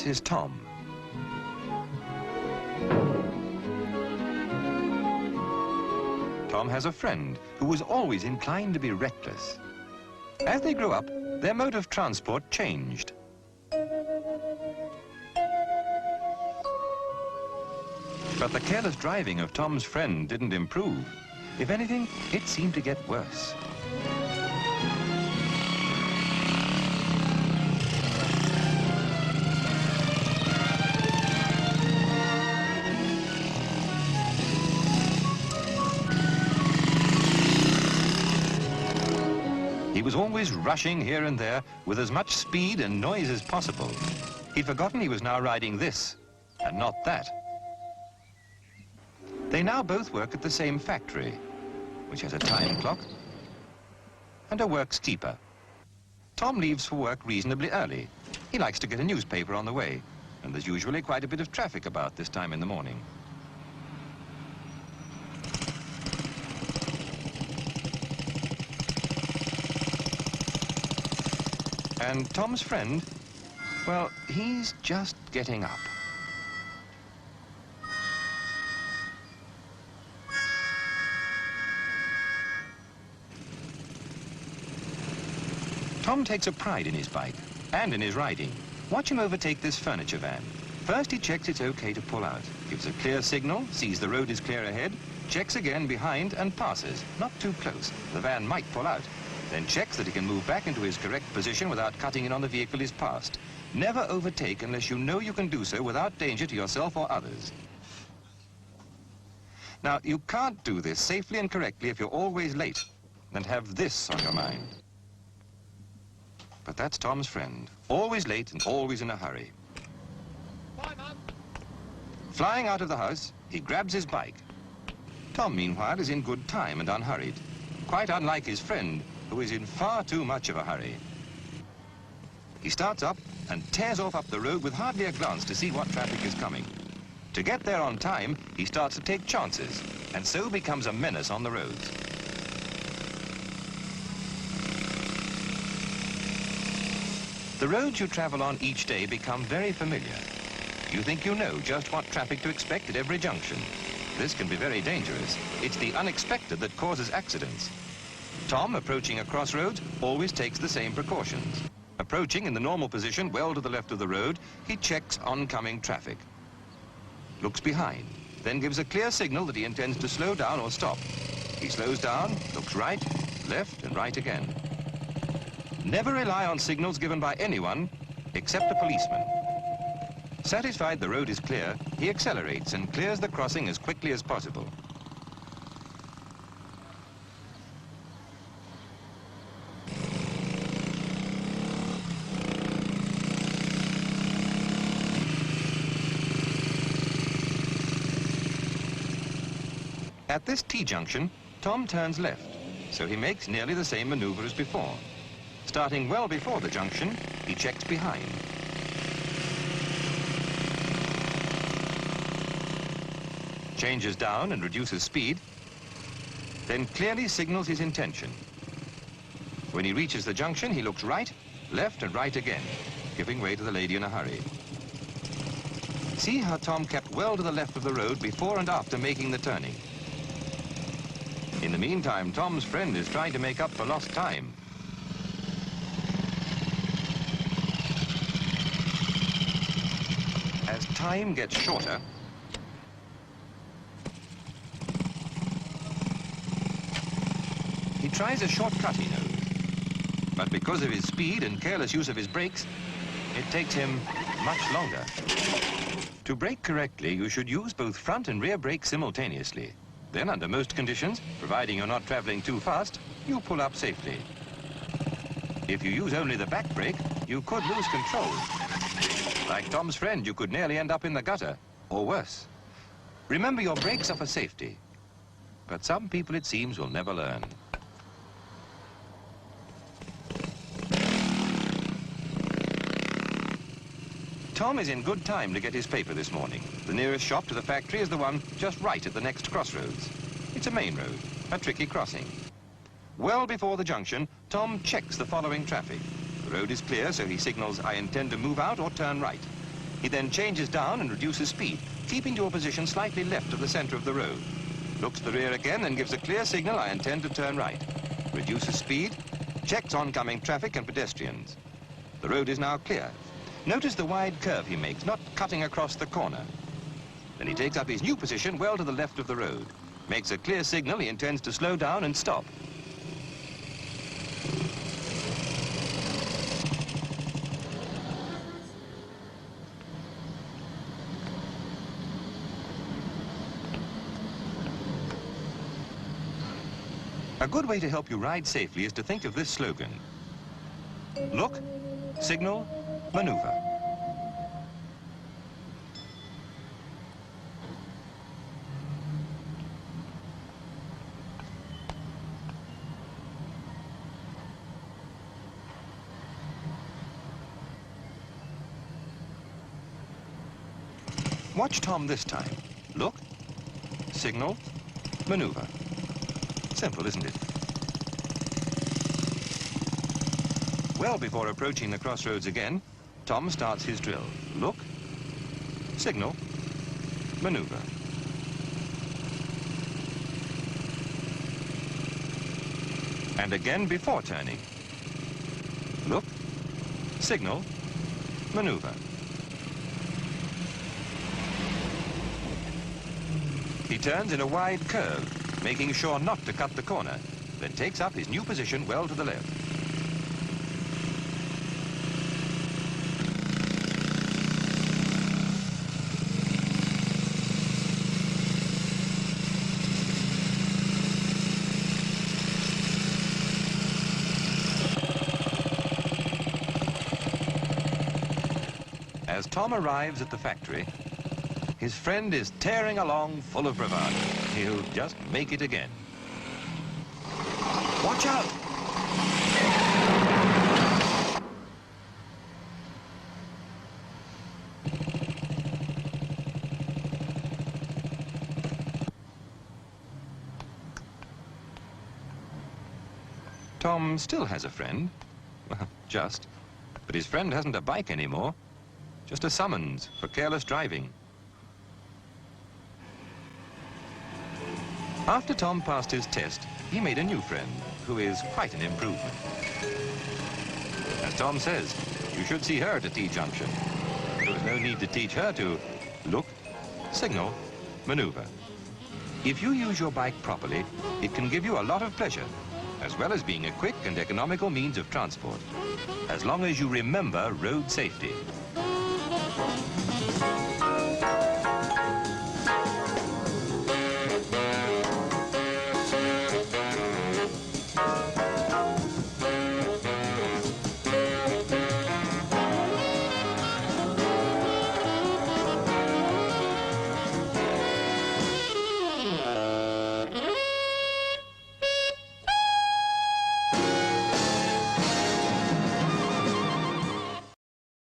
This is Tom. Tom has a friend who was always inclined to be reckless. As they grew up, their mode of transport changed. But the careless driving of Tom's friend didn't improve. If anything, it seemed to get worse. He was always rushing here and there with as much speed and noise as possible. He'd forgotten he was now riding this and not that. They now both work at the same factory, which has a time clock and a works keeper. Tom leaves for work reasonably early. He likes to get a newspaper on the way, and there's usually quite a bit of traffic about this time in the morning. And Tom's friend, well, he's just getting up. Tom takes a pride in his bike and in his riding. Watch him overtake this furniture van. First he checks it's okay to pull out, gives a clear signal, sees the road is clear ahead, checks again behind and passes, not too close. The van might pull out. Then checks that he can move back into his correct position without cutting in on the vehicle he's passed. Never overtake unless you know you can do so without danger to yourself or others. Now, you can't do this safely and correctly if you're always late and have this on your mind. But that's Tom's friend, always late and always in a hurry. Bye, Mum. Flying out of the house, he grabs his bike. Tom, meanwhile, is in good time and unhurried, quite unlike his friend, who is in far too much of a hurry. He starts up and tears off up the road with hardly a glance to see what traffic is coming. To get there on time, he starts to take chances, and so becomes a menace on the roads. The roads you travel on each day become very familiar. You think you know just what traffic to expect at every junction. This can be very dangerous. It's the unexpected that causes accidents. Tom, approaching a crossroads, always takes the same precautions. Approaching in the normal position, well to the left of the road, he checks oncoming traffic. Looks behind, then gives a clear signal that he intends to slow down or stop. He slows down, looks right, left, and right again. Never rely on signals given by anyone except a policeman. Satisfied the road is clear, he accelerates and clears the crossing as quickly as possible. At this T-junction, Tom turns left, so he makes nearly the same maneuver as before. Starting well before the junction, he checks behind. Changes down and reduces speed, then clearly signals his intention. When he reaches the junction, he looks right, left and right again, giving way to the lady in a hurry. See how Tom kept well to the left of the road before and after making the turning. In the meantime, Tom's friend is trying to make up for lost time. As time gets shorter, he tries a shortcut he knows. But because of his speed and careless use of his brakes, it takes him much longer. To brake correctly, you should use both front and rear brakes simultaneously. Then, under most conditions, providing you're not traveling too fast, you pull up safely. If you use only the back brake, you could lose control. Like Tom's friend, you could nearly end up in the gutter, or worse. Remember, your brakes are for safety. But some people, it seems, will never learn. Tom is in good time to get his paper this morning. The nearest shop to the factory is the one just right at the next crossroads. It's a main road, a tricky crossing. Well before the junction, Tom checks the following traffic. The road is clear, so he signals, "I intend to move out or turn right." He then changes down and reduces speed, keeping to a position slightly left of the center of the road. Looks to the rear again, then gives a clear signal, I intend to turn right. Reduces speed, checks oncoming traffic and pedestrians. The road is now clear. Notice the wide curve he makes, not cutting across the corner. Then he takes up his new position well to the left of the road. Makes a clear signal he intends to slow down and stop. A good way to help you ride safely is to think of this slogan. Look, signal, maneuver. Watch Tom this time. Look, signal, maneuver. Simple, isn't it? Well before approaching the crossroads again, Tom starts his drill. Look, signal, maneuver. And again before turning. Look, signal, maneuver. He turns in a wide curve, making sure not to cut the corner, then takes up his new position well to the left. As Tom arrives at the factory, his friend is tearing along full of bravado. He'll just make it again. Watch out! Tom still has a friend. Well, just. But his friend hasn't a bike anymore. Just a summons for careless driving. After Tom passed his test, he made a new friend, who is quite an improvement. As Tom says, you should see her at a T-junction. There was no need to teach her to look, signal, maneuver. If you use your bike properly, it can give you a lot of pleasure, as well as being a quick and economical means of transport, as long as you remember road safety.